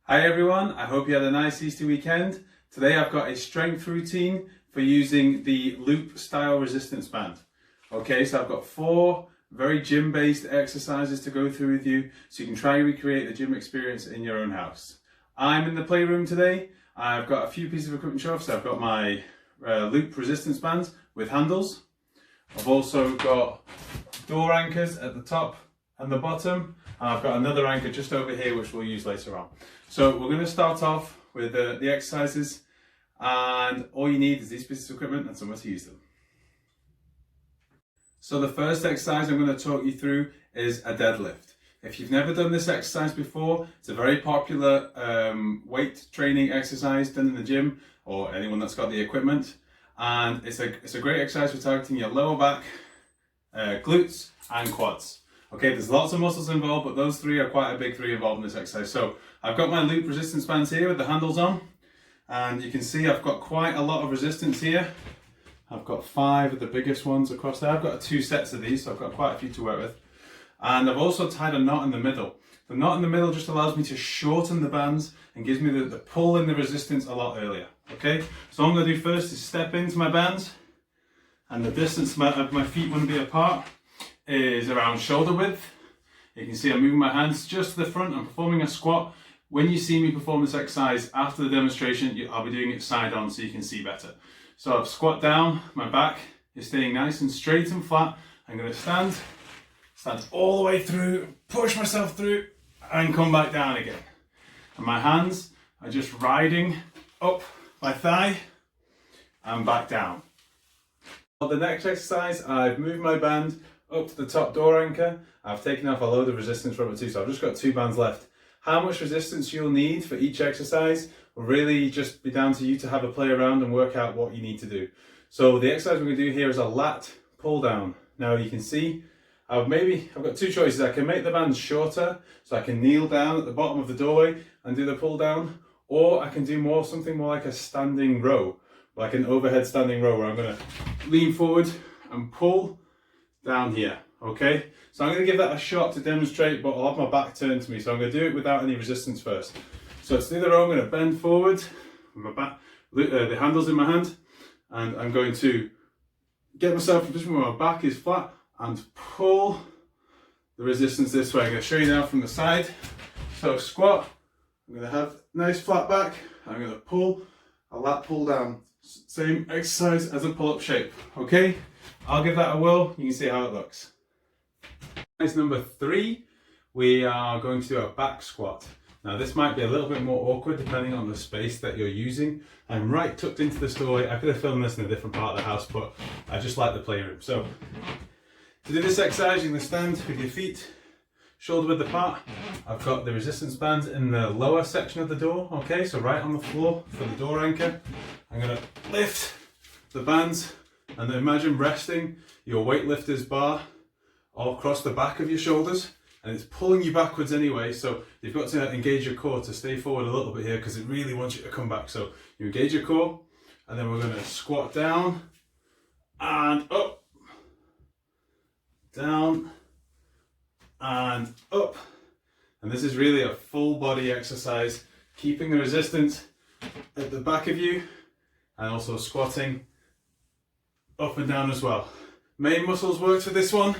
Hi everyone, I hope you had a nice Easter weekend. Today I've got a strength routine for using the loop style resistance band. Okay, so I've got 4 very gym based exercises to go through with you so you can try and recreate the gym experience in your own house. I'm in the playroom today. I've got a few pieces of equipment to show off. So I've got my loop resistance bands with handles. I've also got door anchors at the top and the bottom, and I've got another anchor just over here which we'll use later on. So we're going to start off with the exercises, and all you need is these pieces of equipment and somewhere to use them. So the first exercise I'm going to talk you through is a deadlift. If you've never done this exercise before, it's a very popular weight training exercise done in the gym or anyone that's got the equipment, and it's a great exercise for targeting your lower back, glutes and quads. Okay, there's lots of muscles involved, but those 3 are quite a big 3 involved in this exercise. So I've got my loop resistance bands here with the handles on, and you can see I've got quite a lot of resistance here. I've got 5 of the biggest ones across there. I've got 2 sets of these, so I've got quite a few to work with. And I've also tied a knot in the middle. The knot in the middle just allows me to shorten the bands and gives me the pull in the resistance a lot earlier. Okay, so all I'm going to do first is step into my bands, and the distance of my feet wouldn't be apart is around shoulder width. You can see I'm moving my hands just to the front. I'm performing a squat. When you see me perform this exercise after the demonstration, I'll be doing it side on so you can see better. So I've squat down, my back is staying nice and straight and flat. I'm going to stand all the way through, push myself through and come back down again. And my hands are just riding up my thigh and back down. For the next exercise, I've moved my band up to the top door anchor. I've taken off a load of resistance from it too, so I've just got 2 bands left. How much resistance you'll need for each exercise will really just be down to you to have a play around and work out what you need to do. So the exercise we're going to do here is a lat pull down. Now you can see I've got 2 choices. I can make the bands shorter, so I can kneel down at the bottom of the doorway and do the pull down, or I can do something more like a standing row, like an overhead standing row, where I'm going to lean forward and pull down here. Okay, so I'm going to give that a shot to demonstrate, but I'll have my back turned to me, so I'm going to do it without any resistance first. So to do the row, I'm going to bend forward with my back, the handles in my hand, and I'm going to get myself in a position where my back is flat and pull the resistance this way. I'm going to show you now from the side. So squat, I'm going to have nice flat back, I'm going to pull a lat pull down. Same exercise as a pull-up shape. Okay, I'll give that a whirl, you can see how it looks. Exercise number 3, we are going to do a back squat. Now this might be a little bit more awkward depending on the space that you're using. I'm right tucked into the doorway. I could have filmed this in a different part of the house, but I just like the playroom. So to do this exercise, you're going to stand with your feet shoulder width apart. I've got the resistance bands in the lower section of the door, okay, so right on the floor for the door anchor. I'm going to lift the bands and then imagine resting your weightlifter's bar all across the back of your shoulders, and it's pulling you backwards anyway, so you've got to engage your core to stay forward a little bit here because it really wants you to come back. So you engage your core, and then we're going to squat down and up, down and up. And this is really a full body exercise, keeping the resistance at the back of you and also squatting up and down as well. Main muscles work for this one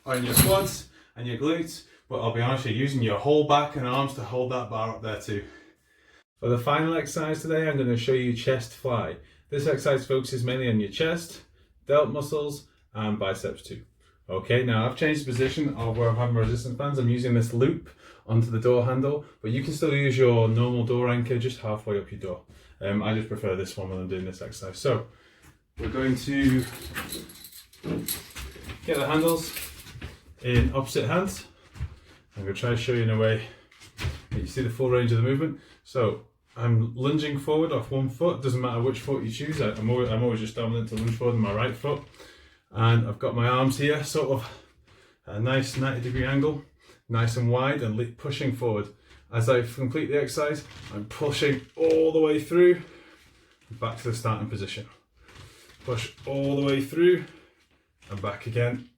are in your quads and your glutes, but I'll be honest, you're using your whole back and arms to hold that bar up there too. For the final exercise today, I'm going to show you chest fly. This exercise focuses mainly on your chest, delt muscles and biceps too. Okay, now I've changed the position of where I'm having my resistance bands. I'm using this loop onto the door handle, but you can still use your normal door anchor just halfway up your door. I just prefer this one when I'm doing this exercise. So we're going to get the handles in opposite hands. I'm going to try to show you in a way that you see the full range of the movement. So I'm lunging forward off one foot. Doesn't matter which foot you choose. I'm always just dominant to lunge forward with my right foot. And I've got my arms here, sort of a nice 90-degree angle, nice and wide, and pushing forward. As I complete the exercise, I'm pushing all the way through, back to the starting position. Push all the way through, and back again.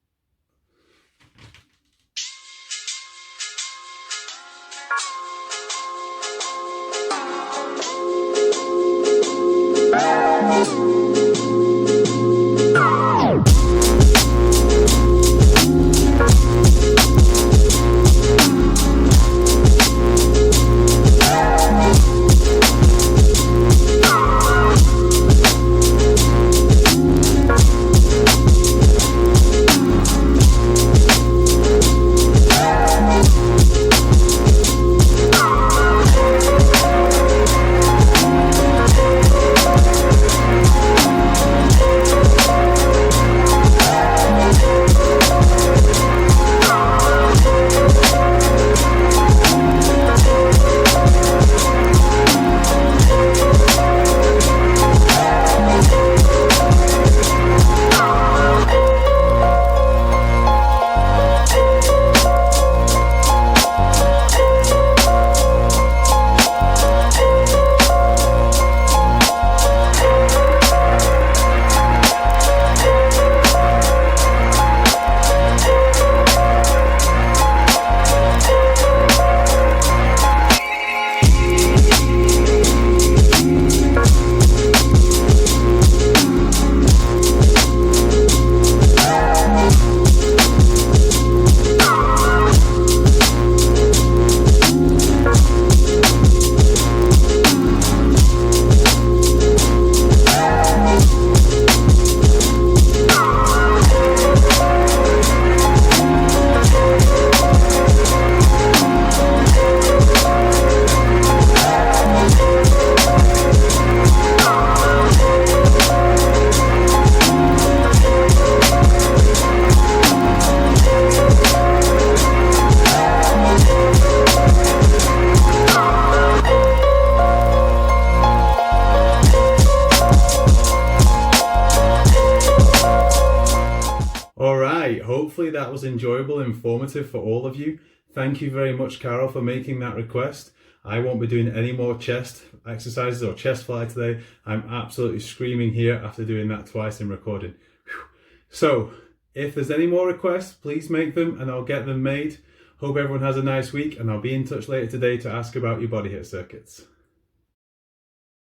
Alright, hopefully that was enjoyable and informative for all of you. Thank you very much, Carol, for making that request. I won't be doing any more chest exercises or chest fly today. I'm absolutely screaming here after doing that twice in recording. Whew. So, if there's any more requests, please make them and I'll get them made. Hope everyone has a nice week and I'll be in touch later today to ask about your body hit circuits.